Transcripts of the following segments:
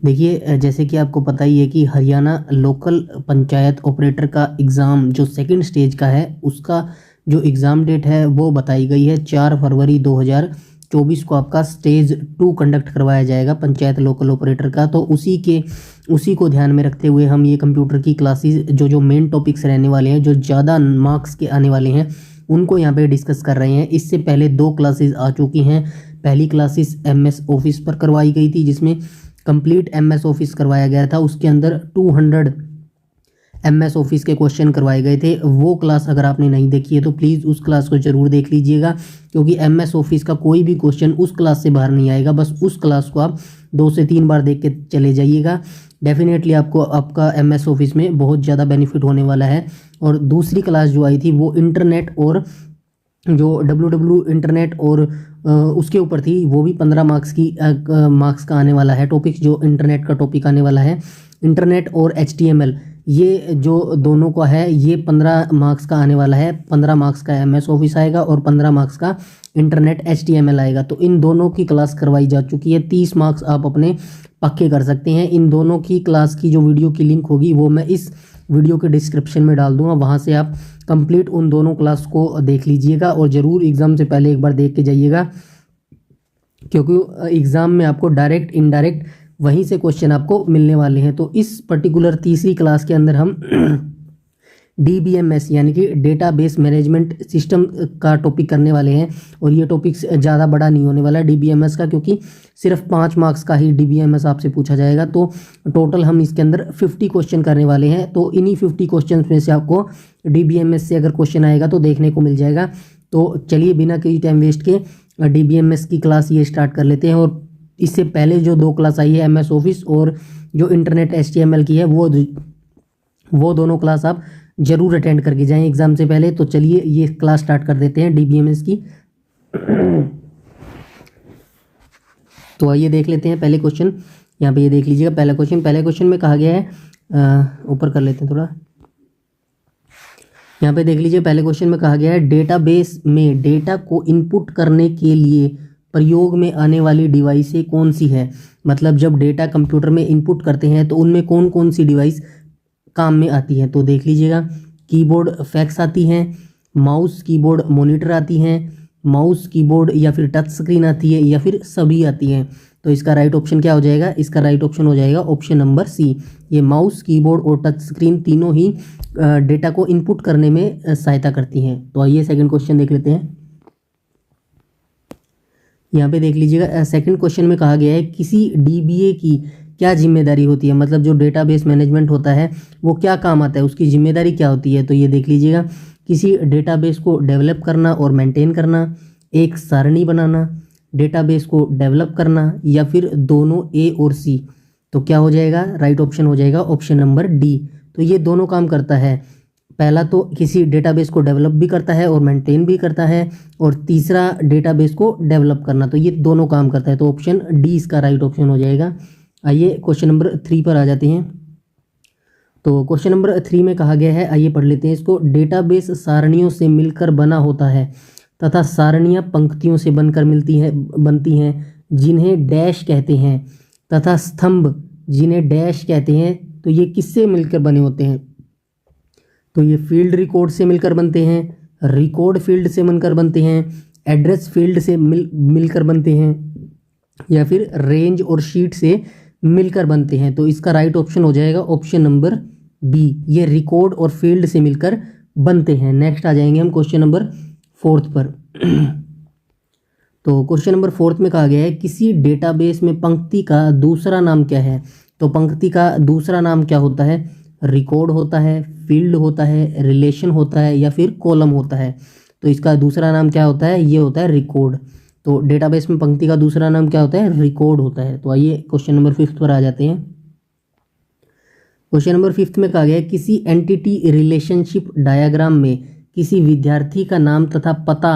देखिए जैसे कि आपको पता ही है कि हरियाणा लोकल पंचायत ऑपरेटर का एग्ज़ाम जो सेकंड स्टेज का है उसका जो एग्ज़ाम डेट है वो बताई गई है 4 फरवरी 2024 को आपका स्टेज 2 कंडक्ट करवाया जाएगा पंचायत लोकल ऑपरेटर का। तो उसी को ध्यान में रखते हुए हम ये कंप्यूटर की क्लासेस जो मेन टॉपिक्स रहने वाले हैं, जो ज़्यादा मार्क्स के आने वाले हैं, उनको यहाँ पे डिस्कस कर रहे हैं। इससे पहले 2 क्लासेस आ चुकी हैं। पहली क्लासेस MS ऑफिस पर करवाई गई थी जिसमें कंप्लीट MS ऑफिस करवाया गया था। उसके अंदर 200 MS ऑफिस के क्वेश्चन करवाए गए थे। वो क्लास अगर आपने नहीं देखी है तो प्लीज़ उस क्लास को ज़रूर देख लीजिएगा, क्योंकि MS ऑफिस का कोई भी क्वेश्चन उस क्लास से बाहर नहीं आएगा। बस उस क्लास को आप 2 से 3 बार देख के चले जाइएगा। डेफिनेटली आपको आपका MS ऑफिस में बहुत ज़्यादा बेनिफिट होने वाला है। और दूसरी क्लास जो आई थी वो इंटरनेट और जो WW इंटरनेट और उसके ऊपर थी, वो भी 15 मार्क्स का आने वाला है टॉपिक। जो इंटरनेट का टॉपिक आने वाला है, इंटरनेट और HTML, ये जो दोनों का है ये 15 मार्क्स का आने वाला है। 15 मार्क्स का MS ऑफिस आएगा और 15 मार्क्स का इंटरनेट HTML आएगा। तो इन दोनों की क्लास करवाई जा चुकी है। 30 मार्क्स आप अपने पक्के कर सकते हैं। इन दोनों की क्लास की जो वीडियो की लिंक होगी वो मैं इस वीडियो के डिस्क्रिप्शन में डाल दूंगा, वहाँ से आप कंप्लीट उन दोनों क्लास को देख लीजिएगा और ज़रूर एग्ज़ाम से पहले एक बार देख के जाइएगा, क्योंकि एग्ज़ाम में आपको डायरेक्ट इनडायरेक्ट वहीं से क्वेश्चन आपको मिलने वाले हैं। तो इस पर्टिकुलर तीसरी क्लास के अंदर हम DBMS यानी कि डेटाबेस मैनेजमेंट सिस्टम का टॉपिक करने वाले हैं। और ये टॉपिक ज़्यादा बड़ा नहीं होने वाला DBMS का, क्योंकि सिर्फ 5 मार्क्स का ही DBMS आपसे पूछा जाएगा। तो टोटल हम इसके अंदर 50 क्वेश्चन करने वाले हैं। तो इन्हीं 50 क्वेश्चन में से आपको DBMS से अगर क्वेश्चन आएगा तो देखने को मिल जाएगा। तो चलिए बिना किसी टाइम वेस्ट के DBMS की क्लास ये स्टार्ट कर लेते हैं। और इससे पहले जो 2 क्लास आई है MS ऑफिस और जो इंटरनेट HTML की है, वो दोनों क्लास आप ज़रूर अटेंड करके जाएं एग्ज़ाम से पहले। तो चलिए ये क्लास स्टार्ट कर देते हैं DBMS की। तो आइए देख लेते हैं पहले क्वेश्चन। यहाँ पे ये देख लीजिएगा पहले क्वेश्चन में कहा गया है, ऊपर कर लेते हैं थोड़ा। यहाँ पे देख लीजिए पहले क्वेश्चन में कहा गया है डेटाबेस में डेटा को इनपुट करने के लिए प्रयोग में आने वाली डिवाइसें कौन सी है। मतलब जब डेटा कंप्यूटर में इनपुट करते हैं तो उनमें कौन कौन सी डिवाइस काम में आती है। तो देख लीजिएगा, कीबोर्ड फैक्स आती हैं, माउस कीबोर्ड मॉनिटर आती हैं, माउस कीबोर्ड या फिर टच स्क्रीन आती है, या फिर सभी आती हैं। तो इसका राइट ऑप्शन क्या हो जाएगा? इसका राइट ऑप्शन हो जाएगा ऑप्शन नंबर C। ये माउस कीबोर्ड और टच स्क्रीन तीनों ही डेटा को इनपुट करने में सहायता करती हैं। तो आइए सेकंड क्वेश्चन देख लेते हैं। यहाँ पे देख लीजिएगा सेकंड क्वेश्चन में कहा गया है किसी DBA की क्या जिम्मेदारी होती है। मतलब जो डेटाबेस मैनेजमेंट होता है वो क्या काम आता है, उसकी जिम्मेदारी क्या होती है। तो ये देख लीजिएगा, किसी डेटाबेस को डेवलप करना और मेंटेन करना, एक सारणी बनाना, डेटाबेस को डेवलप करना, या फिर दोनों A और C। तो क्या हो जाएगा? राइट ऑप्शन हो जाएगा ऑप्शन नंबर D। तो ये दोनों काम करता है। पहला तो किसी डेटाबेस को डेवलप भी करता है और मेंटेन भी करता है, और तीसरा डेटाबेस को डेवलप करना। तो ये दोनों काम करता है। तो ऑप्शन D इसका राइट ऑप्शन हो जाएगा। आइए क्वेश्चन नंबर 3 पर आ जाते हैं। तो क्वेश्चन नंबर 3 में कहा गया है, आइए पढ़ लेते हैं इसको। डेटाबेस सारणियों से मिलकर बना होता है तथा सारणियाँ पंक्तियों से बनती हैं जिन्हें डैश कहते हैं, तथा स्तंभ जिन्हें डैश कहते हैं। तो ये किससे मिलकर बने होते हैं? तो ये फील्ड रिकॉर्ड से मिलकर बनते हैं, रिकॉर्ड फील्ड से मिलकर बनते हैं, एड्रेस फील्ड से मिलकर बनते हैं, या फिर रेंज और शीट से मिलकर बनते हैं। तो इसका राइट ऑप्शन हो जाएगा ऑप्शन नंबर B। ये रिकॉर्ड और फील्ड से मिलकर बनते हैं। नेक्स्ट आ जाएंगे हम क्वेश्चन नंबर 4 पर। तो क्वेश्चन नंबर 4 में कहा गया है किसी डेटाबेस में पंक्ति का दूसरा नाम क्या है। तो पंक्ति का दूसरा नाम क्या होता है? रिकॉर्ड होता है, फील्ड होता है, रिलेशन होता है, या फिर कॉलम होता है। तो इसका दूसरा नाम क्या होता है? ये होता है रिकॉर्ड। तो डेटाबेस में पंक्ति का दूसरा नाम क्या होता है? रिकॉर्ड होता है। तो आइए क्वेश्चन नंबर 5 पर आ जाते हैं। क्वेश्चन नंबर 5 में कहा गया है किसी एंटिटी रिलेशनशिप डायग्राम में किसी विद्यार्थी का नाम तथा पता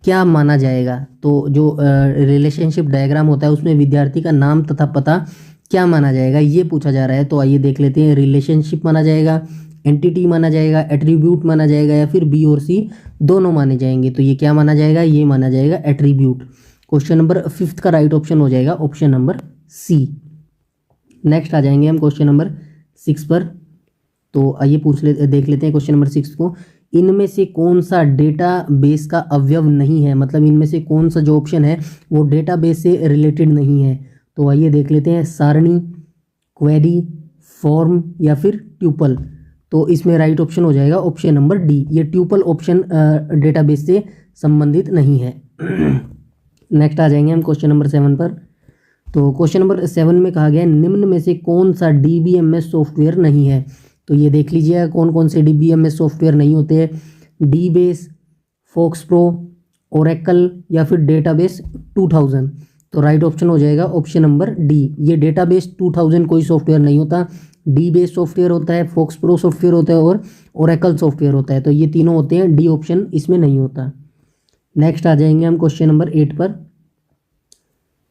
क्या माना जाएगा। तो जो रिलेशनशिप डायग्राम होता है उसमें विद्यार्थी का नाम तथा पता क्या माना जाएगा, ये पूछा जा रहा है। तो आइए देख लेते हैं। रिलेशनशिप माना जाएगा, एंटिटी माना जाएगा, एट्रीब्यूट माना जाएगा, या फिर B और C दोनों माने जाएंगे। तो ये क्या माना जाएगा? ये माना जाएगा एट्रीब्यूट। क्वेश्चन नंबर 5 का राइट ऑप्शन हो जाएगा ऑप्शन नंबर C। नेक्स्ट आ जाएंगे हम क्वेश्चन नंबर 6 पर। तो आइए देख लेते हैं क्वेश्चन नंबर 6 को। इनमें से कौन सा डेटाबेस का अवयव नहीं है, मतलब इनमें से कौन सा जो ऑप्शन है वो डेटाबेस से रिलेटेड नहीं है। तो आइए देख लेते हैं, सारणी, क्वेरी, फॉर्म या फिर ट्यूपल। तो इसमें राइट ऑप्शन हो जाएगा ऑप्शन नंबर डी, ये ट्यूपल ऑप्शन डेटाबेस से संबंधित नहीं है। नेक्स्ट आ जाएंगे हम क्वेश्चन नंबर 7 पर। तो क्वेश्चन नंबर 7 में कहा गया है निम्न में से कौन सा DBMS सॉफ्टवेयर नहीं है। तो ये देख लीजिएगा कौन कौन से DBMS सॉफ्टवेयर नहीं होते हैं, डीबेस, फोक्सप्रो, ओरेकल या फिर डेटाबेस 2000। तो राइट ऑप्शन हो जाएगा ऑप्शन नंबर डी, ये डेटाबेस 2000 कोई सॉफ्टवेयर नहीं होता। डीबेस सॉफ्टवेयर होता है, फोक्सप्रो सॉफ्टवेयर होता है और ओरेकल सॉफ्टवेयर होता है। तो ये तीनों होते हैं, डी ऑप्शन इसमें नहीं होता। नेक्स्ट आ जाएंगे हम क्वेश्चन नंबर 8 पर।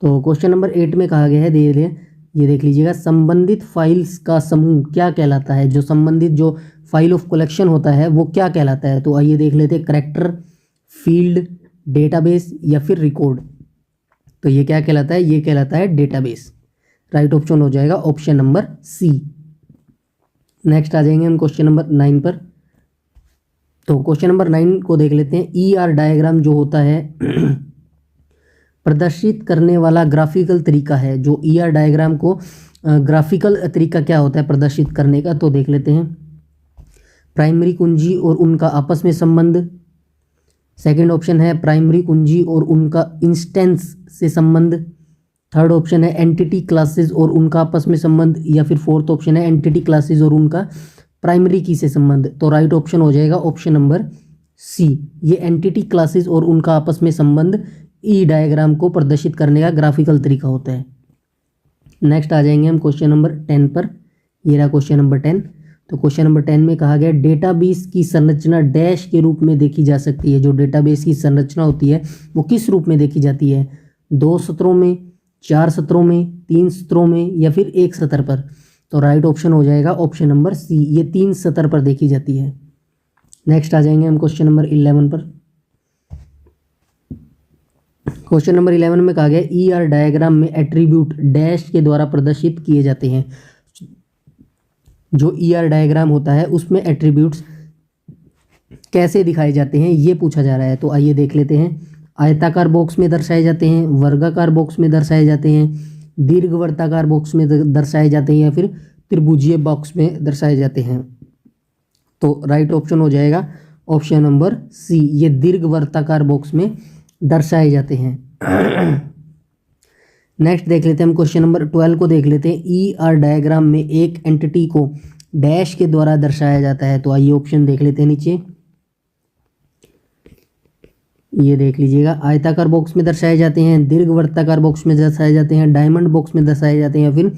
तो क्वेश्चन नंबर 8 में कहा गया है, ये देख लीजिएगा, संबंधित फाइल्स का समूह क्या कहलाता है। जो संबंधित जो फाइल ऑफ कलेक्शन होता है वो क्या कहलाता है। तो आइए देख लेते हैं, करैक्टर, फील्ड, डेटाबेस या फिर रिकॉर्ड। तो ये क्या कहलाता है, ये कहलाता है डेटाबेस। राइट ऑप्शन हो जाएगा ऑप्शन नंबर सी। नेक्स्ट आ जाएंगे हम क्वेश्चन नंबर 9 पर। तो क्वेश्चन नंबर 9 को देख लेते हैं। ER डायग्राम जो होता है प्रदर्शित करने वाला ग्राफिकल तरीका है। जो ER डायग्राम को ग्राफिकल तरीका क्या होता है प्रदर्शित करने का, तो देख लेते हैं, प्राइमरी कुंजी और उनका आपस में संबंध। सेकंड ऑप्शन है प्राइमरी कुंजी और उनका इंस्टेंस से संबंध। थर्ड ऑप्शन है एंटिटी क्लासेस और उनका आपस में संबंध, या फिर फोर्थ ऑप्शन है एंटिटी क्लासेस और उनका प्राइमरी की से संबंध। तो राइट ऑप्शन हो जाएगा ऑप्शन नंबर सी, ये एंटिटी क्लासेस और उनका आपस में संबंध ई डायग्राम को प्रदर्शित करने का ग्राफिकल तरीका होता है। नेक्स्ट आ जाएंगे हम क्वेश्चन नंबर 10 पर। ये रहा क्वेश्चन नंबर 10। तो क्वेश्चन नंबर 10 में कहा गया डेटाबेस की संरचना डैश के रूप में देखी जा सकती है। जो डेटाबेस की संरचना होती है वो किस रूप में देखी जाती है, 2 सत्रों में, 4 सत्रों में, 3 सत्रों में या फिर 1 सत्र पर। तो राइट ऑप्शन हो जाएगा ऑप्शन नंबर सी, ये 3 सत्र पर देखी जाती है। नेक्स्ट आ जाएंगे हम क्वेश्चन नंबर 11 पर। क्वेश्चन नंबर 11 में कहा गया ER डायग्राम में एट्रीब्यूट डैश के द्वारा प्रदर्शित किए जाते हैं। जो ER डायग्राम होता है उसमें एट्रीब्यूट्स कैसे दिखाए जाते हैं ये पूछा जा रहा है। तो आइए देख लेते हैं, आयताकार बॉक्स में दर्शाए जाते हैं, वर्गाकार बॉक्स में दर्शाए जाते हैं, दीर्घवृत्ताकार बॉक्स में दर्शाए जाते हैं या फिर त्रिभुजीय बॉक्स में दर्शाए जाते हैं। तो राइट ऑप्शन हो जाएगा ऑप्शन नंबर सी, ये दीर्घवृत्ताकार बॉक्स में दर्शाए जाते हैं। नेक्स्ट देख लेते हैं हम क्वेश्चन नंबर 12 को देख लेते हैं। ER डायग्राम में एक एंटिटी को डैश के द्वारा दर्शाया जाता है। तो आइए ऑप्शन देख लेते हैं नीचे, ये देख लीजिएगा, आयताकार बॉक्स में दर्शाए जाते हैं, दीर्घवृत्ताकार बॉक्स में दर्शाए जाते हैं, डायमंड बॉक्स में दर्शाए जाते हैं या फिर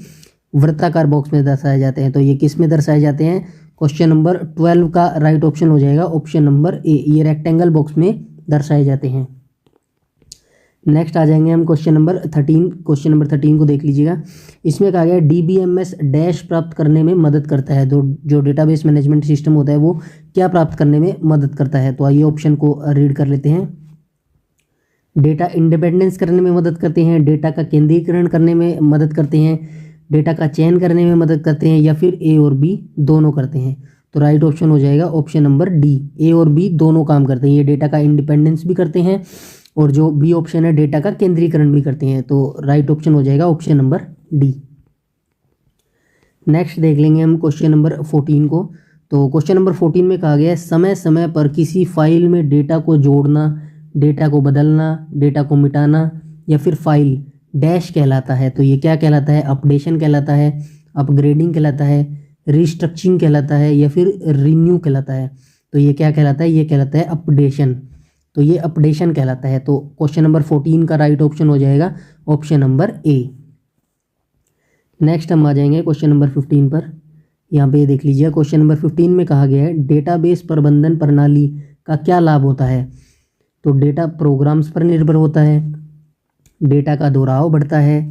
वृत्ताकार बॉक्स में दर्शाए जाते हैं। तो ये किस में दर्शाए जाते हैं, क्वेश्चन नंबर 12 का राइट ऑप्शन हो जाएगा ऑप्शन नंबर ए, ये रेक्टेंगल बॉक्स में दर्शाए जाते हैं। नेक्स्ट आ जाएंगे हम क्वेश्चन नंबर 13। क्वेश्चन नंबर 13 को देख लीजिएगा, इसमें कहा गया DBMS डैश प्राप्त करने में मदद करता है। जो डेटाबेस मैनेजमेंट सिस्टम होता है वो क्या प्राप्त करने में मदद करता है। तो आइए ऑप्शन को रीड कर लेते हैं, डेटा इंडिपेंडेंस करने में मदद करते हैं, डेटा का केंद्रीकरण करने में मदद करते हैं, डेटा का चयन करने में मदद करते हैं या फिर ए और बी दोनों करते हैं। तो राइट ऑप्शन हो जाएगा ऑप्शन नंबर डी, ए और बी दोनों काम करते हैं। ये डेटा का इंडिपेंडेंस भी करते हैं और जो बी ऑप्शन है डेटा का केंद्रीकरण भी करते हैं। तो राइट ऑप्शन हो जाएगा ऑप्शन नंबर डी। नेक्स्ट देख लेंगे हम क्वेश्चन नंबर 14 को। तो क्वेश्चन नंबर 14 में कहा गया है समय समय पर किसी फाइल में डेटा को जोड़ना, डेटा को बदलना, डेटा को मिटाना या फिर फाइल डैश कहलाता है। तो ये क्या कहलाता है, अपडेशन कहलाता है, अपग्रेडिंग कहलाता है, रिस्ट्रक्चरिंग कहलाता है या फिर रिन्यू कहलाता है। तो ये क्या कहलाता है, ये कहलाता है अपडेशन। तो ये अपडेशन कहलाता है। तो क्वेश्चन नंबर 14 का राइट ऑप्शन हो जाएगा ऑप्शन नंबर ए। नेक्स्ट हम आ जाएंगे क्वेश्चन नंबर 15 पर। यहाँ पे देख लीजिए, क्वेश्चन नंबर 15 में कहा गया है डेटाबेस प्रबंधन प्रणाली का क्या लाभ होता है। तो डेटा प्रोग्राम्स पर निर्भर होता है, डेटा का दोहराव बढ़ता है,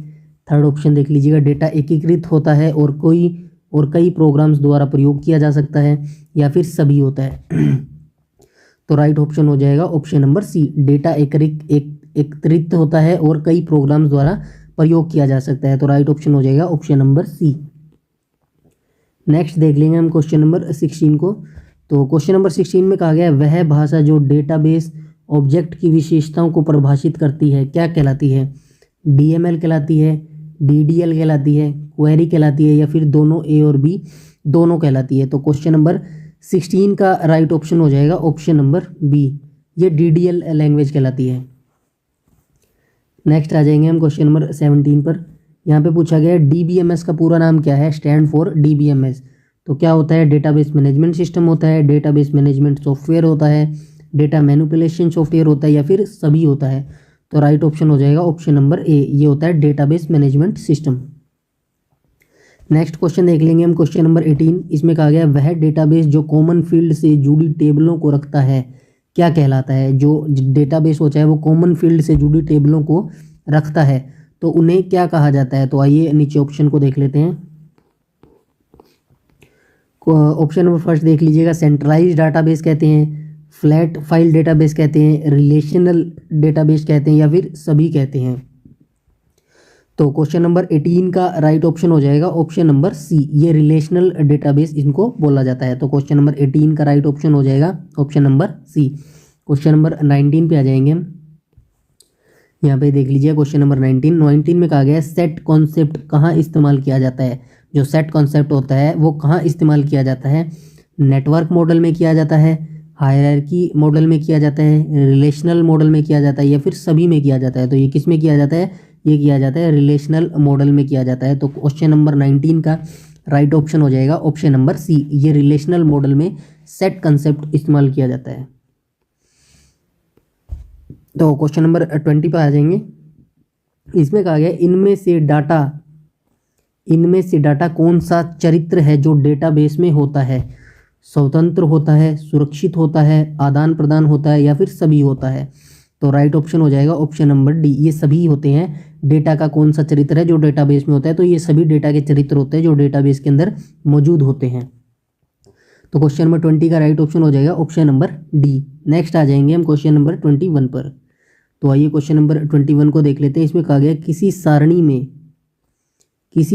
थर्ड ऑप्शन देख लीजिएगा, डेटा एकीकृत होता है और कई प्रोग्राम्स द्वारा प्रयोग किया जा सकता है या फिर सभी होता है। तो राइट ऑप्शन हो जाएगा ऑप्शन नंबर सी, डेटा एकत्रित होता है और कई प्रोग्राम्स द्वारा प्रयोग किया जा सकता है। तो राइट ऑप्शन हो जाएगा ऑप्शन नंबर सी। नेक्स्ट देख लेंगे हम क्वेश्चन नंबर 16 को। तो क्वेश्चन नंबर 16 में कहा गया है वह भाषा जो डेटाबेस ऑब्जेक्ट की विशेषताओं को परिभाषित करती है क्या कहलाती है? डीएमएल कहलाती है, डीडीएल कहलाती है, क्वेरी कहलाती है, या फिर दोनों ए और बी दोनों कहलाती है। तो क्वेश्चन नंबर 16 का राइट ऑप्शन हो जाएगा ऑप्शन नंबर बी, ये डीडीएल लैंग्वेज कहलाती है। नेक्स्ट आ जाएंगे हम क्वेश्चन नंबर 17 पर। यहाँ पे पूछा गया है डीबीएमएस का पूरा नाम क्या है? Stand for DBMS. तो क्या होता है? डेटाबेस मैनेजमेंट सिस्टम होता है, डेटाबेस मैनेजमेंट सॉफ्टवेयर होता है, डेटा मैनिपुलेशन सॉफ्टवेयर होता है, या फिर सभी होता है? तो राइट ऑप्शन हो जाएगा ऑप्शन नंबर ए, ये होता है database management system. Next question देख लेंगे हम क्वेश्चन नंबर 18। इसमें कहा गया वह डेटाबेस जो कॉमन फील्ड से जुड़ी टेबलों को रखता है क्या कहलाता है? जो डेटाबेस होता है वो कॉमन फील्ड से जुड़ी टेबलों को रखता है तो उन्हें क्या कहा जाता है? तो आइए नीचे ऑप्शन को देख लेते हैं। ऑप्शन नंबर फर्स्ट देख लीजिएगा, सेंट्रलाइज्ड डाटाबेस कहते हैं, फ्लैट फाइल डेटाबेस कहते हैं, रिलेशनल डेटाबेस कहते हैं, या फिर सभी कहते हैं? तो क्वेश्चन नंबर 18 का राइट ऑप्शन हो जाएगा ऑप्शन नंबर सी, ये रिलेशनल डेटाबेस इनको बोला जाता है। तो क्वेश्चन नंबर 18 का राइट ऑप्शन हो जाएगा option number C. Question number 19 पे आ जाएंगे हम। यहाँ पे देख लीजिए क्वेश्चन नंबर 19 में कहा गया है सेट कॉन्सेप्ट कहाँ इस्तेमाल किया जाता है? जो सेट कॉन्सेप्ट होता है वो कहाँ इस्तेमाल किया जाता है? नेटवर्क मॉडल में किया जाता है, हायरार्की मॉडल में किया जाता है, रिलेशनल मॉडल में किया जाता है, या फिर सभी में किया जाता है? तो ये किस में किया जाता है? ये किया जाता है रिलेशनल मॉडल में किया जाता है। तो क्वेश्चन नंबर 19 का राइट ऑप्शन हो जाएगा ऑप्शन नंबर सी, ये रिलेशनल मॉडल में सेट कंसेप्ट इस्तेमाल किया जाता है। तो क्वेश्चन नंबर 20 पर आ जाएंगे। इसमें कहा गया इनमें से डाटा कौन सा चरित्र है जो डेटाबेस में होता है? स्वतंत्र होता है, सुरक्षित होता है, आदान प्रदान होता है, या फिर सभी होता है? तो राइट ऑप्शन हो जाएगा ऑप्शन नंबर डी, ये सभी होते हैं। डेटा का कौन सा चरित्र है जो डेटाबेस में होता है? तो ये सभी डेटा के चरित्र होते हैं जो डेटाबेस के अंदर मौजूद होते हैं। तो क्वेश्चन नंबर 20 का राइट ऑप्शन हो जाएगा ऑप्शन नंबर डी। नेक्स्ट आ जाएंगे हम क्वेश्चन नंबर 21 पर। तो आइए क्वेश्चन नंबर 21 को देख लेते हैं। इसमें कहा गया किसी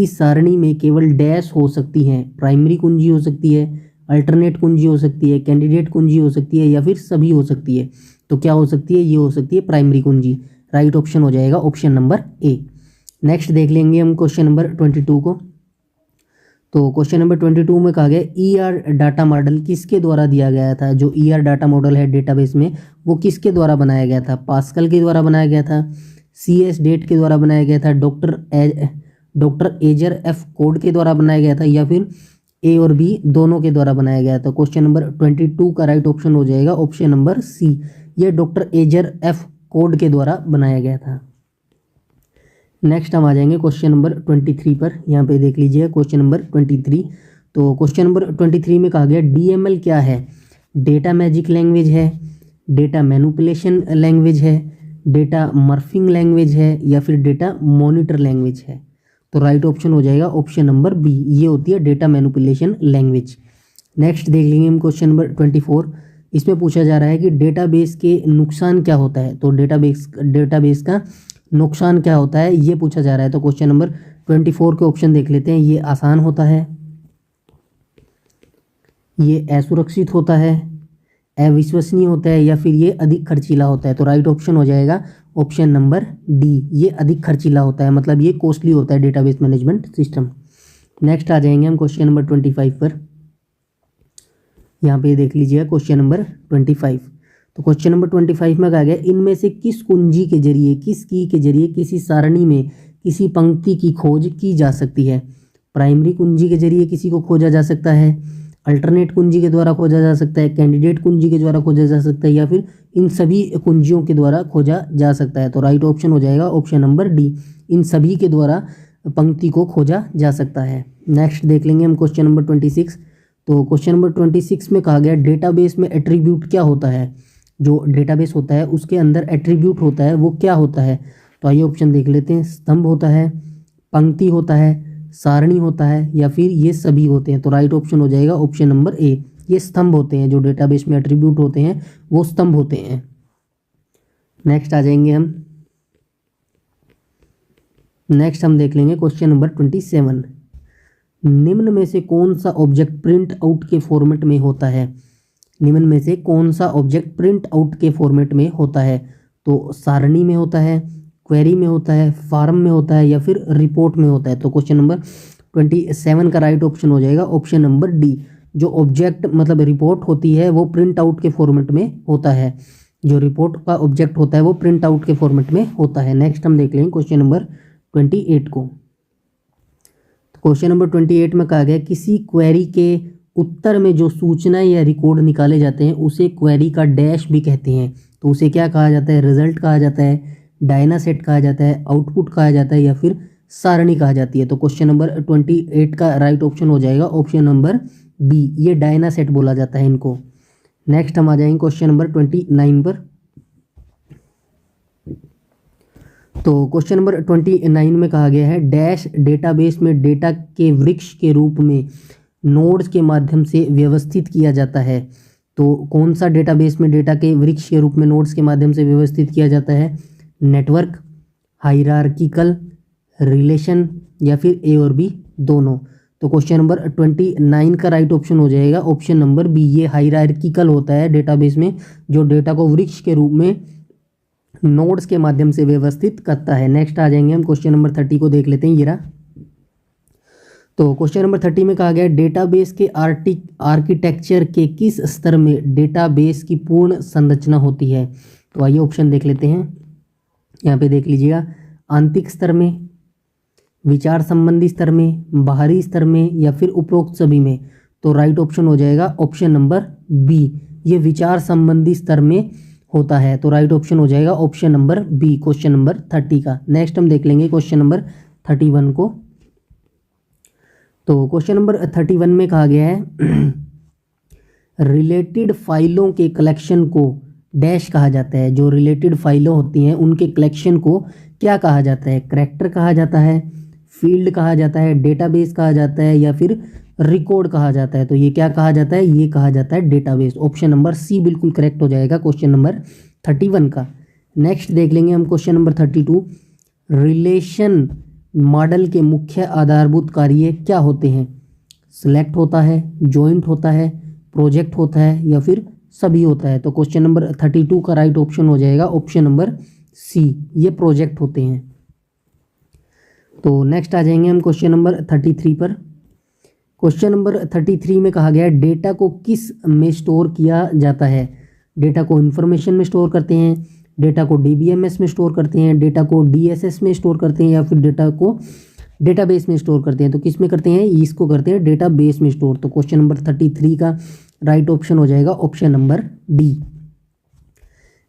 सारणी में केवल डैश हो सकती हैं, प्राइमरी कुंजी हो सकती है, अल्टरनेट कुंजी हो सकती है, कैंडिडेट कुंजी हो सकती है, या फिर सभी हो सकती है? तो क्या हो सकती है? ये हो सकती है प्राइमरी कुंजी। राइट ऑप्शन हो जाएगा ऑप्शन नंबर ए। नेक्स्ट देख लेंगे हम क्वेश्चन नंबर 22 को। तो क्वेश्चन नंबर 22 में कहा गया ईआर डाटा मॉडल किसके द्वारा दिया गया था? जो ईआर डाटा मॉडल है डेटाबेस में वो किसके द्वारा बनाया गया था? पास्कल के द्वारा बनाया गया था, CS डेट के द्वारा बनाया गया था, डॉक्टर एजर एफ कोड के द्वारा बनाया गया था, या फिर ए और बी दोनों के द्वारा बनाया गया था? क्वेश्चन नंबर 22 का राइट ऑप्शन हो जाएगा ऑप्शन नंबर सी, ये डॉक्टर एजर एफ कोड के द्वारा बनाया गया था। नेक्स्ट हम आ जाएंगे क्वेश्चन नंबर 23 पर। यहाँ पे देख लीजिए क्वेश्चन नंबर 23। तो क्वेश्चन नंबर 23 में कहा गया DML क्या है? डेटा मैजिक लैंग्वेज है, डेटा मैनिपुलेशन लैंग्वेज है, डेटा मर्फिंग लैंग्वेज है, या फिर डेटा मॉनिटर लैंग्वेज है? तो राइट ऑप्शन हो जाएगा ऑप्शन नंबर बी, ये होती है डेटा मैनिपुलेशन लैंग्वेज। नेक्स्ट देख लेंगे हम क्वेश्चन नंबर 24। इसमें पूछा जा रहा है कि डेटाबेस के नुकसान क्या होता है? तो डेटाबेस का नुकसान क्या होता है ये पूछा जा रहा है। तो क्वेश्चन नंबर 24 के ऑप्शन देख लेते हैं। ये आसान होता है, ये असुरक्षित होता है, अविश्वसनीय होता है, या फिर ये अधिक खर्चीला होता है? तो राइट ऑप्शन हो जाएगा ऑप्शन नंबर डी, ये अधिक खर्चीला होता है, मतलब ये कॉस्टली होता है डेटाबेस मैनेजमेंट सिस्टम। नेक्स्ट आ जाएंगे हम क्वेश्चन नंबर 25 पर। यहाँ पे देख लीजिए क्वेश्चन नंबर 25। तो क्वेश्चन नंबर 25 में कहा गया इनमें से किस कुंजी के जरिए किसी सारणी में किसी पंक्ति की खोज की जा सकती है? प्राइमरी कुंजी के जरिए किसी को खोजा जा सकता है, अल्टरनेट कुंजी के द्वारा खोजा जा सकता है, कैंडिडेट कुंजी के द्वारा खोजा जा सकता है, या फिर इन सभी कुंजियों के द्वारा खोजा जा सकता है? तो राइट ऑप्शन हो जाएगा ऑप्शन नंबर डी, इन सभी के द्वारा पंक्ति को खोजा जा सकता है। नेक्स्ट देख लेंगे हम क्वेश्चन नंबर 26। तो क्वेश्चन नंबर 26 में कहा गया डेटाबेस में एट्रीब्यूट क्या होता है? जो डेटाबेस होता है उसके अंदर एट्रीब्यूट होता है वो क्या होता है? तो आइए ऑप्शन देख लेते हैं। स्तंभ होता है, पंक्ति होता है, सारणी होता है, या फिर ये सभी होते हैं? तो राइट ऑप्शन हो जाएगा ऑप्शन नंबर ए, ये स्तंभ होते हैं। जो डेटाबेस में एट्रीब्यूट होते हैं वो स्तंभ होते हैं। नेक्स्ट आ जाएंगे हम नेक्स्ट हम देख लेंगे क्वेश्चन नंबर 27। निम्न में से कौन सा ऑब्जेक्ट प्रिंट आउट के फॉर्मेट में होता है? निम्न में से कौन सा ऑब्जेक्ट प्रिंट आउट के फॉर्मेट में होता है? तो सारणी में होता है, क्वेरी में होता है, फॉर्म में होता है या फिर रिपोर्ट में होता है। तो क्वेश्चन नंबर 27 का राइट ऑप्शन हो जाएगा ऑप्शन नंबर डी। जो ऑब्जेक्ट मतलब रिपोर्ट होती है वो प्रिंट आउट के फॉर्मेट में होता है। जो रिपोर्ट का ऑब्जेक्ट होता है वो प्रिंट आउट के फॉर्मेट में होता है। नेक्स्ट हम देख लेंगे क्वेश्चन नंबर 28 को। क्वेश्चन नंबर 28 में कहा गया किसी क्वेरी के उत्तर में जो सूचना या रिकॉर्ड निकाले जाते हैं उसे क्वेरी का डैश भी कहते हैं। तो उसे क्या कहा जाता है? रिजल्ट कहा जाता है, डायना सेट कहा जाता है, आउटपुट कहा जाता है या फिर सारणी कहा जाती है। तो क्वेश्चन नंबर 28 का राइट ऑप्शन हो जाएगा ऑप्शन नंबर बी, ये डायना सेट बोला जाता है इनको। नेक्स्ट हम आ जाएंगे क्वेश्चन नंबर 29 पर। तो क्वेश्चन नंबर 29 में कहा गया है डैश डेटाबेस में डेटा के वृक्ष के रूप में नोड्स के माध्यम से व्यवस्थित किया जाता है। तो कौन सा डेटाबेस में डेटा के वृक्ष के रूप में नोड्स के माध्यम से व्यवस्थित किया जाता है? नेटवर्क, हायरार्किकल, रिलेशन या फिर ए और बी दोनों। तो क्वेश्चन नंबर 29 का राइट ऑप्शन हो जाएगा ऑप्शन नंबर बी, ये हायरार्किकल होता है डेटाबेस में जो डेटा को वृक्ष के रूप में नोड्स के माध्यम से व्यवस्थित करता है। नेक्स्ट आ जाएंगे हम क्वेश्चन नंबर 30 को देख लेते हैं। ये रहा। तो क्वेश्चन नंबर 30 में कहा गया डेटाबेस के आर्किटेक्चर के किस स्तर में डेटाबेस की पूर्ण संरचना होती है? तो आइए ऑप्शन देख लेते हैं। यहाँ पे देख लीजिएगा, आंतरिक स्तर में, विचार संबंधी स्तर में, बाहरी स्तर में या फिर उपरोक्त सभी में। तो राइट ऑप्शन हो जाएगा ऑप्शन नंबर बी, ये विचार संबंधी स्तर में होता है। तो राइट ऑप्शन हो जाएगा option number B question number 30 का। नेक्स्ट हम देख लेंगे क्वेश्चन नंबर 31 को। तो क्वेश्चन नंबर 31 में कहा गया है रिलेटेड फाइलों के कलेक्शन को डैश कहा जाता है। जो रिलेटेड फाइलें होती हैं उनके कलेक्शन को क्या कहा जाता है? करैक्टर कहा जाता है, फील्ड कहा जाता है, डेटाबेस कहा जाता है या फिर रिकॉर्ड कहा जाता है। तो ये क्या कहा जाता है? ये कहा जाता है डेटाबेस। ऑप्शन नंबर सी बिल्कुल करेक्ट हो जाएगा क्वेश्चन नंबर 31 का। नेक्स्ट देख लेंगे हम क्वेश्चन नंबर 32। रिलेशन मॉडल के मुख्य आधारभूत कार्य क्या होते हैं? सिलेक्ट होता है, जॉइंट होता है, प्रोजेक्ट होता है या फिर सभी होता है। तो क्वेश्चन नंबर 32 का राइट ऑप्शन हो जाएगा ऑप्शन नंबर सी, ये प्रोजेक्ट होते हैं। तो नेक्स्ट आ जाएंगे हम क्वेश्चन नंबर 33 पर। क्वेश्चन नंबर 33 में कहा गया है डेटा को किस में स्टोर किया जाता है? डेटा को इन्फॉर्मेशन में स्टोर करते हैं, डेटा को डीबीएमएस में स्टोर करते हैं, डेटा को डीएसएस में स्टोर करते हैं या फिर डेटा को डेटाबेस में स्टोर करते हैं। तो किस में करते हैं? इसको करते हैं डेटाबेस में स्टोर। तो क्वेश्चन नंबर 33 का राइट ऑप्शन हो जाएगा ऑप्शन नंबर डी।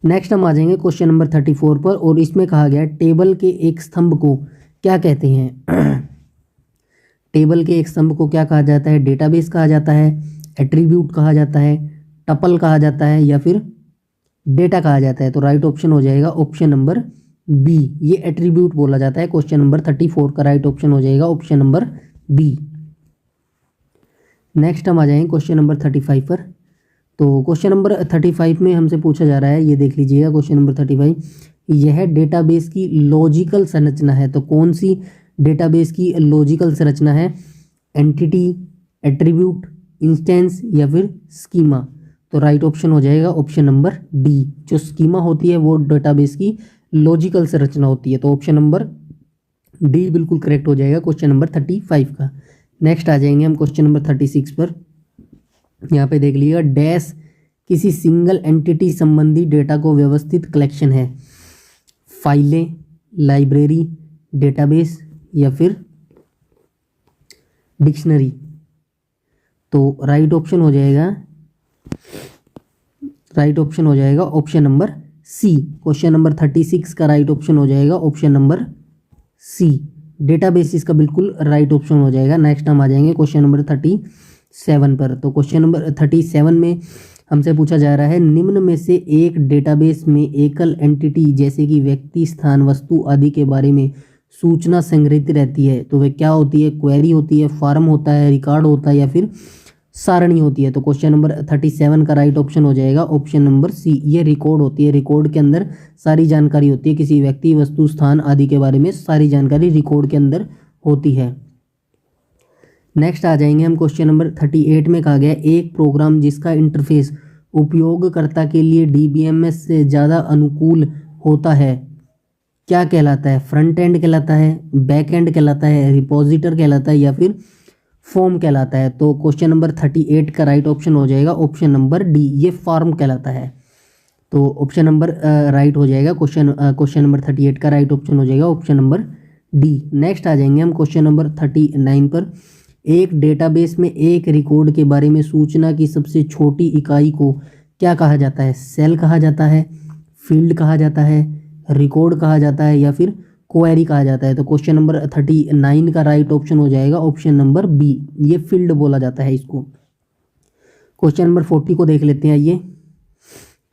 नेक्स्ट हम आ जाएंगे क्वेश्चन नंबर 34 पर और इसमें कहा गया है टेबल के एक स्तंभ को क्या कहते हैं? टेबल के एक स्तंभ को क्या कहा जाता है? डेटाबेस कहा जाता है, एट्रीब्यूट कहा जाता है, टपल कहा जाता है या फिर डेटा कहा जाता है। तो राइट ऑप्शन हो जाएगा ऑप्शन नंबर बी, ये एट्रीब्यूट बोला जाता है। क्वेश्चन नंबर 34 का राइट ऑप्शन हो जाएगा ऑप्शन नंबर बी। नेक्स्ट हम आ जाएंगे क्वेश्चन नंबर 35 पर। तो क्वेश्चन नंबर 35 में हमसे पूछा जा रहा है, ये देख लीजिएगा क्वेश्चन नंबर 35, यह डेटाबेस की लॉजिकल संरचना है। तो कौन सी डेटाबेस की लॉजिकल संरचना है? एंटिटी, एट्रीब्यूट, इंस्टेंस या फिर स्कीमा। तो राइट ऑप्शन हो जाएगा ऑप्शन नंबर डी, जो स्कीमा होती है वो डेटाबेस की लॉजिकल संरचना होती है। तो ऑप्शन नंबर डी बिल्कुल करेक्ट हो जाएगा क्वेश्चन नंबर 35 का। नेक्स्ट आ जाएंगे हम क्वेश्चन नंबर 36 पर। यहाँ पे देख लीजिएगा डैश किसी सिंगल एंटिटी संबंधी डेटा को व्यवस्थित कलेक्शन है। फाइलें, लाइब्रेरी, डेटाबेस या फिर डिक्शनरी। तो राइट ऑप्शन हो जाएगा option number C. Question number 36 का राइट ऑप्शन हो जाएगा ऑप्शन नंबर सी, डेटाबेस इसका बिल्कुल राइट ऑप्शन हो जाएगा। नेक्स्ट हम आ जाएंगे क्वेश्चन नंबर 37 पर। तो क्वेश्चन नंबर 37 में हमसे पूछा जा रहा है निम्न में से एक डेटाबेस में एकल एंटिटी जैसे कि व्यक्ति, स्थान, वस्तु आदि के बारे में सूचना संग्रहित रहती है। तो वह क्या होती है? क्वेरी होती है, फॉर्म होता है, रिकॉर्ड होता है या फिर सारणी होती है। तो क्वेश्चन नंबर 37 का राइट ऑप्शन हो जाएगा ऑप्शन नंबर सी। ये रिकॉर्ड होती है, रिकॉर्ड के अंदर सारी जानकारी होती है, किसी व्यक्ति, वस्तु, स्थान आदि के बारे में सारी जानकारी रिकॉर्ड के अंदर होती है। नेक्स्ट आ जाएंगे हम क्वेश्चन नंबर 38 में कहा गया एक प्रोग्राम जिसका इंटरफेस उपयोगकर्ता के लिए DBMS से ज़्यादा अनुकूल होता है क्या कहलाता है? फ्रंट एंड कहलाता है, बैक एंड कहलाता है, रिपोजिटर कहलाता है या फिर फॉर्म कहलाता है? तो क्वेश्चन नंबर 38 का राइट ऑप्शन हो जाएगा ऑप्शन नंबर डी, ये फॉर्म कहलाता है। तो ऑप्शन नंबर राइट हो जाएगा, क्वेश्चन नंबर 38 का राइट ऑप्शन हो जाएगा ऑप्शन नंबर डी। नेक्स्ट आ जाएंगे हम क्वेश्चन नंबर 39 पर। एक डेटाबेस में एक रिकॉर्ड के बारे में सूचना की सबसे छोटी इकाई को क्या कहा जाता है? सेल कहा जाता है, फील्ड कहा जाता है, रिकॉर्ड कहा जाता है या फिर क्वेरी कहा जाता है? तो क्वेश्चन नंबर 39 का राइट ऑप्शन हो जाएगा ऑप्शन नंबर बी, ये फील्ड बोला जाता है इसको। क्वेश्चन नंबर 40 को देख लेते हैं आइए।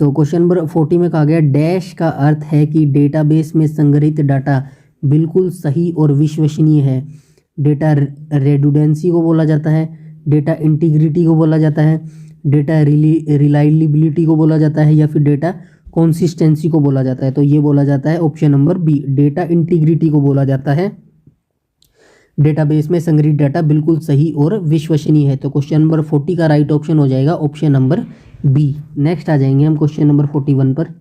तो क्वेश्चन नंबर 40 में कहा गया डैश का अर्थ है कि डेटाबेस में संग्रहित डाटा बिल्कुल सही और विश्वसनीय है। डेटा रेडुडेंसी को बोला जाता है, डेटा इंटीग्रिटी को बोला जाता है, डेटा रिलायबिलिटी को बोला जाता है या फिर डेटा कंसिस्टेंसी को बोला जाता है? तो ये बोला जाता है option number B, data integrity को बोला जाता है। डेटाबेस में संग्रहित डाटा बिल्कुल सही और विश्वसनीय है। तो क्वेश्चन नंबर 40 का राइट ऑप्शन हो जाएगा ऑप्शन नंबर बी। नेक्स्ट आ जाएंगे हम क्वेश्चन नंबर 41 पर।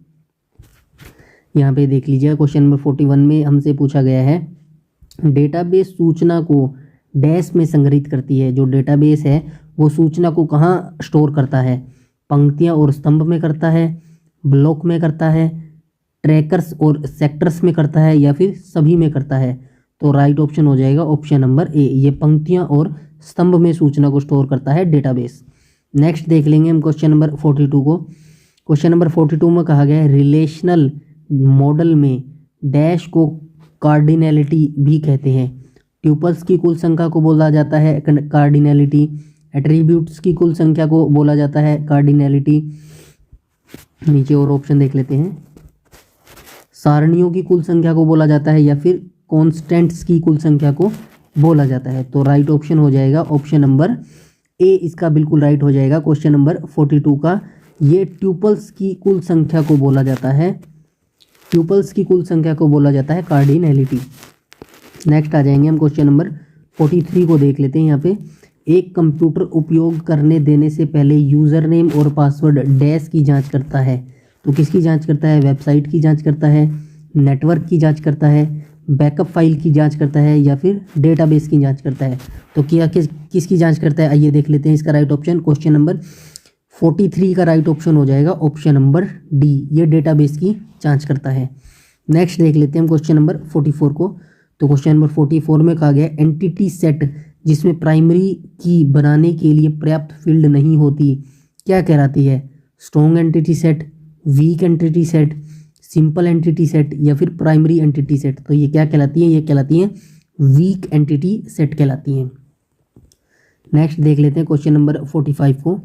यहाँ पे देख लीजिए क्वेश्चन नंबर 41 में हमसे पूछा गया है डेटाबेस सूचना को डैश में संग्रहित करती है। जो डेटाबेस है वो सूचना को कहाँ स्टोर करता है? पंक्तियाँ और स्तंभ में करता है, ब्लॉक में करता है, ट्रैकर्स और सेक्टर्स में करता है या फिर सभी में करता है? तो राइट ऑप्शन हो जाएगा ऑप्शन नंबर ए, ये पंक्तियाँ और स्तंभ में सूचना को स्टोर करता है डेटाबेस। नेक्स्ट देख लेंगे हम क्वेश्चन नंबर 42 को। क्वेश्चन नंबर 42 में कहा गया है रिलेशनल मॉडल में डैश को कार्डिनैलिटी भी कहते हैं। ट्यूपल्स की कुल संख्या को बोला जाता है कार्डिनैलिटी, एट्रीब्यूट्स की कुल संख्या को बोला जाता है कार्डिनैलिटी। नीचे और ऑप्शन देख लेते हैं, सारणियों की कुल संख्या को बोला जाता है या फिर कॉन्स्टेंट्स की कुल संख्या को बोला जाता है? तो राइट ऑप्शन हो जाएगा ऑप्शन नंबर ए, इसका बिल्कुल राइट हो जाएगा क्वेश्चन नंबर 42 का। ये ट्यूपल्स की कुल संख्या को बोला जाता है, ट्यूपल्स की कुल संख्या को बोला जाता है कार्डिनैलिटी। नेक्स्ट आ जाएंगे हम क्वेश्चन नंबर 43 को देख लेते हैं। यहाँ पे एक कंप्यूटर उपयोग करने देने से पहले यूज़र नेम और पासवर्ड डैश की जांच करता है। तो किसकी जांच करता है? वेबसाइट की जांच करता है, नेटवर्क की जांच करता है, बैकअप फाइल की जांच करता है या फिर डेटाबेस की जांच करता है? तो क्या किसकी जांच करता है? आइए देख लेते हैं इसका राइट ऑप्शन। क्वेश्चन नंबर 43 का राइट ऑप्शन हो जाएगा ऑप्शन नंबर डी, ये डेटाबेस की जांच करता है। नेक्स्ट देख लेते हैं हम क्वेश्चन नंबर 44 को। तो क्वेश्चन नंबर 44 में कहा गया एंटिटी सेट जिसमें प्राइमरी की बनाने के लिए पर्याप्त फील्ड नहीं होती क्या कहलाती है? Strong entity set, weak entity set, simple entity set या फिर प्राइमरी एंटिटी सेट? तो ये क्या कहलाती है? ये कहलाती हैं वीक एंटिटी सेट कहलाती हैं। नेक्स्ट देख लेते हैं क्वेश्चन नंबर 45 को।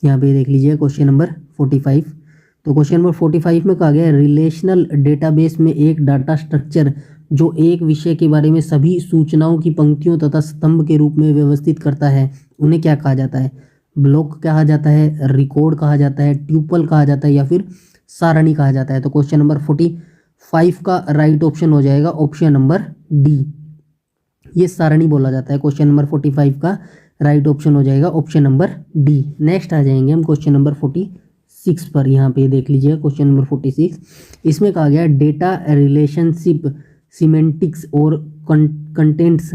यहाँ पे देख लीजिए क्वेश्चन नंबर 45। तो क्वेश्चन नंबर 45 में कहा गया है रिलेशनल डेटाबेस में एक डाटा स्ट्रक्चर जो एक विषय के बारे में सभी सूचनाओं की पंक्तियों तथा स्तंभ के रूप में व्यवस्थित करता है उन्हें क्या कहा जाता है? ब्लॉक कहा जाता है, रिकॉर्ड कहा जाता है, ट्यूपल कहा जाता है या फिर सारणी कहा जाता है? तो क्वेश्चन नंबर 45 का राइट ऑप्शन हो जाएगा ऑप्शन नंबर डी, ये सारणी बोला जाता है। क्वेश्चन नंबर 45 का राइट ऑप्शन हो जाएगा ऑप्शन नंबर डी। नेक्स्ट आ जाएंगे हम क्वेश्चन नंबर 46 पर। यहाँ पे देख लीजिए क्वेश्चन नंबर 46, इसमें कहा गया डेटा रिलेशनशिप सिमेंटिक्स और कंटेंट्स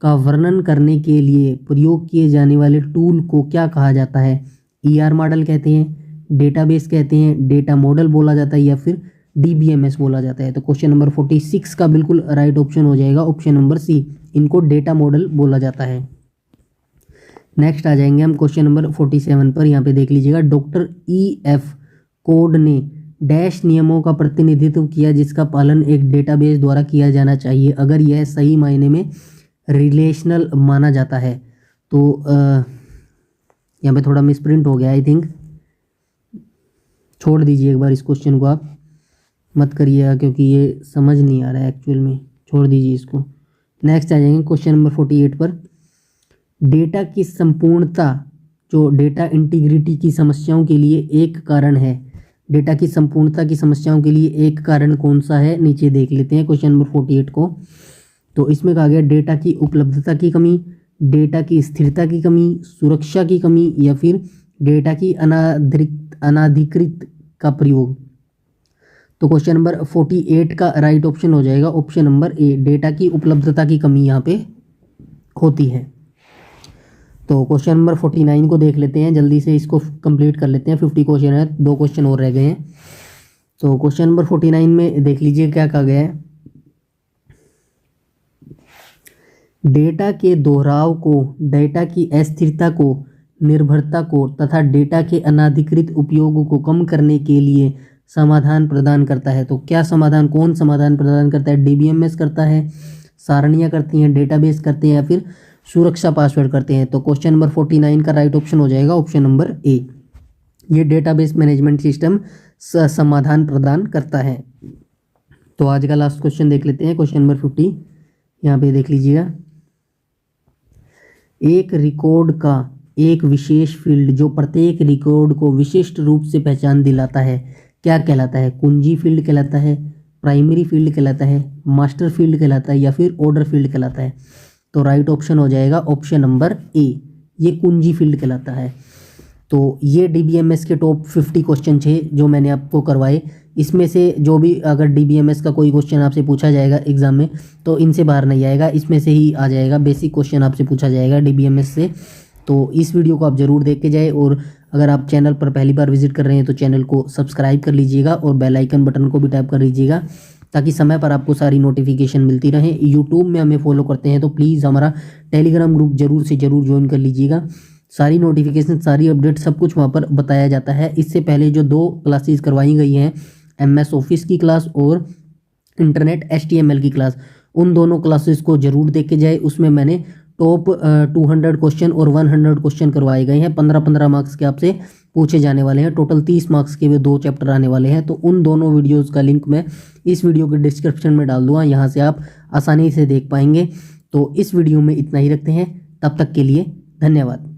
का वर्णन करने के लिए प्रयोग किए जाने वाले टूल को क्या कहा जाता है? ER मॉडल कहते हैं, डेटाबेस कहते हैं, डेटा मॉडल बोला जाता है या फिर DBMS बोला जाता है? तो क्वेश्चन नंबर 46 का बिल्कुल राइट ऑप्शन हो जाएगा ऑप्शन नंबर सी, इनको डेटा मॉडल बोला जाता है। नेक्स्ट आ जाएंगे हम क्वेश्चन नंबर 47 पर। यहाँ पे देख लीजिएगा डॉक्टर EF कोड ने डैश नियमों का प्रतिनिधित्व किया जिसका पालन एक डेटाबेस द्वारा किया जाना चाहिए अगर यह सही मायने में रिलेशनल माना जाता है। तो यहाँ पे थोड़ा मिसप्रिंट हो गया आई थिंक, छोड़ दीजिए एक बार इस क्वेश्चन को, आप मत करिएगा क्योंकि ये समझ नहीं आ रहा है एक्चुअल में, छोड़ दीजिए इसको। नेक्स्ट आ जाएंगे क्वेश्चन नंबर 48 पर। डेटा की संपूर्णता जो डेटा इंटीग्रिटी की समस्याओं के लिए एक कारण है, डेटा की संपूर्णता की समस्याओं के लिए एक कारण कौन सा है, नीचे देख लेते हैं क्वेश्चन नंबर 48 को। तो इसमें कहा गया डेटा की उपलब्धता की कमी, डेटा की स्थिरता की कमी, सुरक्षा की कमी, या फिर डेटा की अनाधिकृत का प्रयोग। तो क्वेश्चन नंबर 48 का राइट ऑप्शन हो जाएगा ऑप्शन नंबर ए, डेटा की उपलब्धता की कमी यहाँ पे होती है। तो क्वेश्चन नंबर 49 को देख लेते हैं, जल्दी से इसको कंप्लीट कर लेते हैं। 50 क्वेश्चन है, 2 क्वेश्चन और रह गए हैं। तो क्वेश्चन नंबर 49 में देख लीजिए क्या कहा गया है। डेटा के दोहराव को, डेटा की अस्थिरता को, निर्भरता को तथा डेटा के अनाधिकृत उपयोग को कम करने के लिए समाधान प्रदान करता है। तो क्या समाधान, कौन समाधान प्रदान करता है? डीबीएमएस करता है, सारणियाँ करती हैं, डेटाबेस करते हैं, या फिर सुरक्षा पासवर्ड करते हैं। तो क्वेश्चन नंबर 49 का राइट ऑप्शन हो जाएगा ऑप्शन नंबर ए, ये डेटाबेस मैनेजमेंट सिस्टम समाधान प्रदान करता है। तो आज का लास्ट क्वेश्चन देख लेते हैं, क्वेश्चन नंबर 50। यहाँ पे देख लीजिएगा, एक रिकॉर्ड का एक विशेष फील्ड जो प्रत्येक रिकॉर्ड को विशिष्ट रूप से पहचान दिलाता है क्या कहलाता है? कुंजी फील्ड कहलाता है, प्राइमरी फील्ड कहलाता है, मास्टर फील्ड कहलाता है, या फिर ऑर्डर फील्ड कहलाता है? तो राइट ऑप्शन हो जाएगा ऑप्शन नंबर ए, ये कुंजी फील्ड कहलाता है। तो ये डीबीएमएस के टॉप 50 क्वेश्चन थे जो मैंने आपको करवाए। इसमें से जो भी अगर डीबीएमएस का कोई क्वेश्चन आपसे पूछा जाएगा एग्जाम में तो इनसे बाहर नहीं आएगा, इसमें से ही आ जाएगा। बेसिक क्वेश्चन आपसे पूछा जाएगा डीबीएमएस से। तो इस वीडियो को आप ज़रूर देख के जाए, और अगर आप चैनल पर पहली बार विजिट कर रहे हैं तो चैनल को सब्सक्राइब कर लीजिएगा और बेल आइकन बटन को भी टैप कर लीजिएगा ताकि समय पर आपको सारी नोटिफिकेशन मिलती रहे। यूट्यूब में हमें फॉलो करते हैं तो प्लीज़ हमारा टेलीग्राम ग्रुप जरूर से ज़रूर ज्वाइन कर लीजिएगा। सारी नोटिफिकेशन, सारी अपडेट, सब कुछ वहाँ पर बताया जाता है। इससे पहले जो 2 क्लासेस करवाई गई हैं, MS ऑफिस की क्लास और इंटरनेट HTML की क्लास, उन दोनों क्लासेस को जरूर देख के जाए। उसमें मैंने टॉप 200 क्वेश्चन और 100 क्वेश्चन करवाए गए हैं। 15-15 मार्क्स के आपसे पूछे जाने वाले हैं। टोटल 30 मार्क्स के भी 2 चैप्टर आने वाले हैं। तो उन दोनों वीडियोस का लिंक मैं इस वीडियो के डिस्क्रिप्शन में डाल दूंगा, यहाँ से आप आसानी से देख पाएंगे। तो इस वीडियो में इतना ही रखते हैं, तब तक के लिए धन्यवाद।